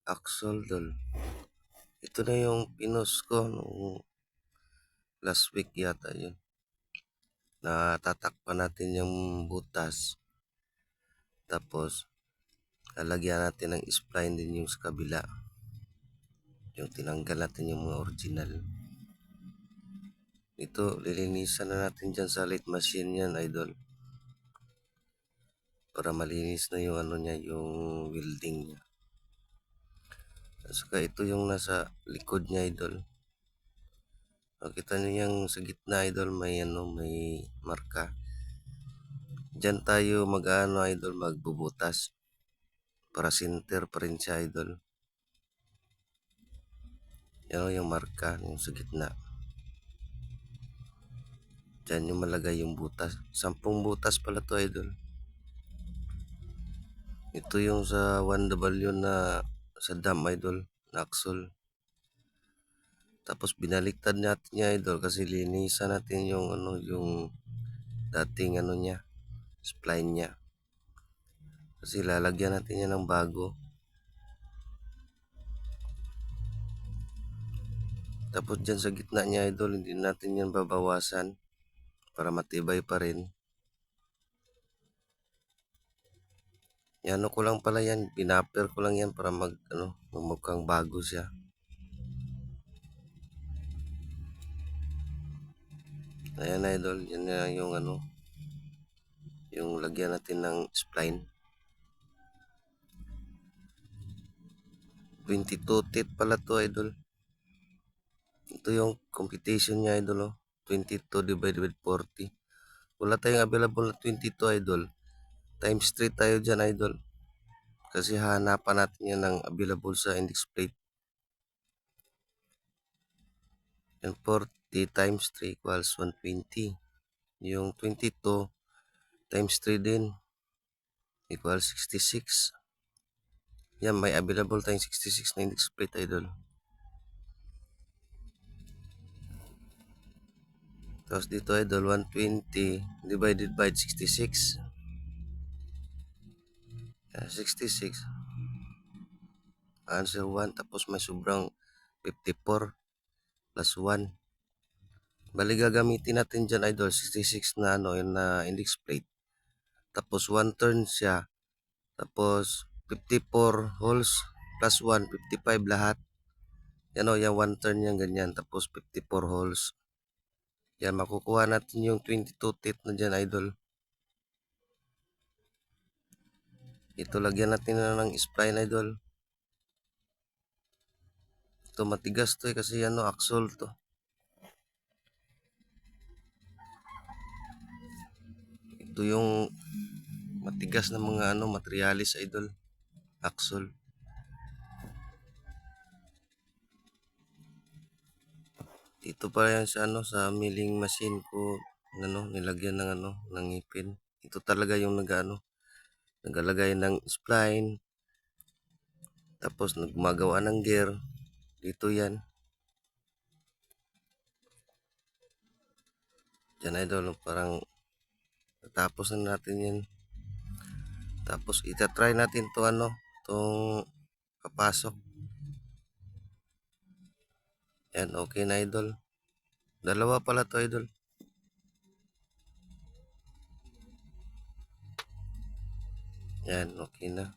Axle dol. Ito na yung pinos ko nung last week yata yun. Natatakpan natin yung butas. Tapos, lalagyan natin ng spline din yung sa kabila. Yung tinanggal natin yung mga original. Ito, lilinisan na natin dyan sa lathe machine yan, idol. Para malinis na yung ano niya, yung welding niya. Saka ito yung nasa likod niya, idol. Nakita niyo yung sa gitna, idol, may marka. Diyan tayo idol, magbubutas. Para center pa rin siya, idol. Yan yung marka yung sa gitna. Diyan yung malagay yung butas. 10 butas pala to, idol. Ito yung sa 1W na sa dam, idol, na axle. Tapos binaliktad natin niya, idol, kasi linisan natin yung yung dating niya, spline niya. Kasi lalagyan natin niya ng bago. Tapos dyan sa gitna niya, idol, hindi natin yan babawasan para matibay pa rin. Yan ko lang pala yan, pinapper ko lang yan para magmukhang bago siya. Ayan, idol, yan na yung yung lagyan natin ng spline. 22 teeth pala to, idol. Ito yung computation niya, idol, 22 divided by 40. Wala tayong available na 22, idol. Times 3 tayo dyan, idol. Kasi hanapan natin yan ng available sa index plate. And 40 times 3 equals 120. Yung 22 times 3 din equals 66. Yan, may available tayong 66 na index plate, idol. Tapos dito, idol, 120 divided by 66. 66. Answer 1. Tapos may sobrang 54 plus 1. Bali gagamitin natin dyan, idol, 66 na yun na index plate. Tapos 1 turn siya. Tapos 54 holes plus 1, 55 lahat. Yan yung 1 turn yan ganyan. Tapos 54 holes. Yan, makukuha natin yung 22 teeth na dyan, idol. Ito, lagyan natin na ng spline, idol. Ito, matigas to kasi axle to. Ito yung matigas na mga materialis, idol. Axle. Dito pa yan sa sa milling machine ko, nilagyan ng ng ngipin. Ito talaga yung nagalagay ng spline. Tapos nagmagawa ng gear. Dito yan. Diyan, idol, parang natapos na natin yan. Tapos itatry natin to tong papasok. Yan, okay na, idol. Dalawa pala to, idol. Yan, okay na.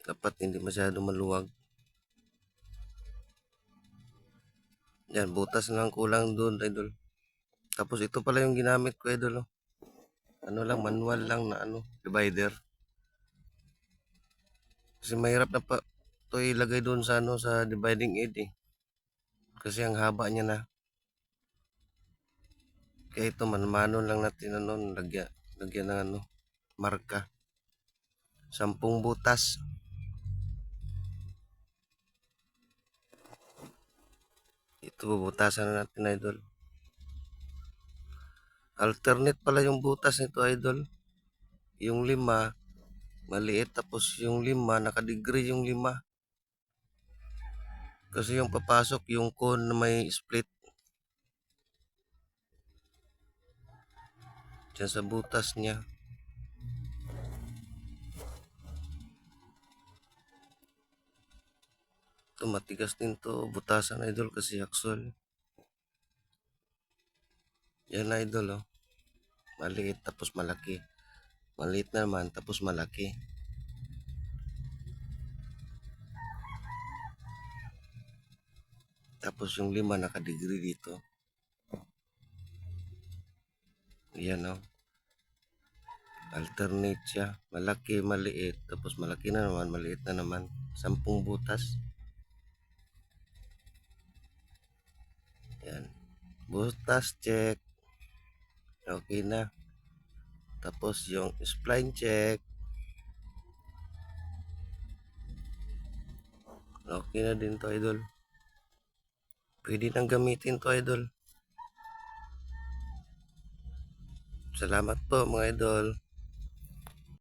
Dapat hindi masyado maluwag. Yan, butas na lang kulang doon, idol. Tapos ito pala yung ginamit ko, idol. Manual lang na divider. Kasi mahirap na pa ito ilagay doon sa sa dividing aid eh. Kasi ang haba niya na. Kaya ito mano lang natin lagyan ng marka. 10 butas. Ito bubutasan na natin, idol. Alternate pala yung butas nito, idol. Yung 5 maliit, tapos yung 5 nakadegree yung 5. Kasi yung papasok yung cone na may split. Diyan sa butas niya. Ito matigas din to, butasan idol kasi axle. Yan idol oh. Maliit tapos malaki. Maliit naman tapos malaki. Tapos yung 5 nakadegree dito. Yan oh. Alternate siya. Malaki, maliit. Tapos malaki na naman, maliit na naman. 10 butas. Yan. Butas check. Okay na. Tapos yung spline check. Okay na din to idol. Pwede nang gamitin to idol. Salamat po mga idol.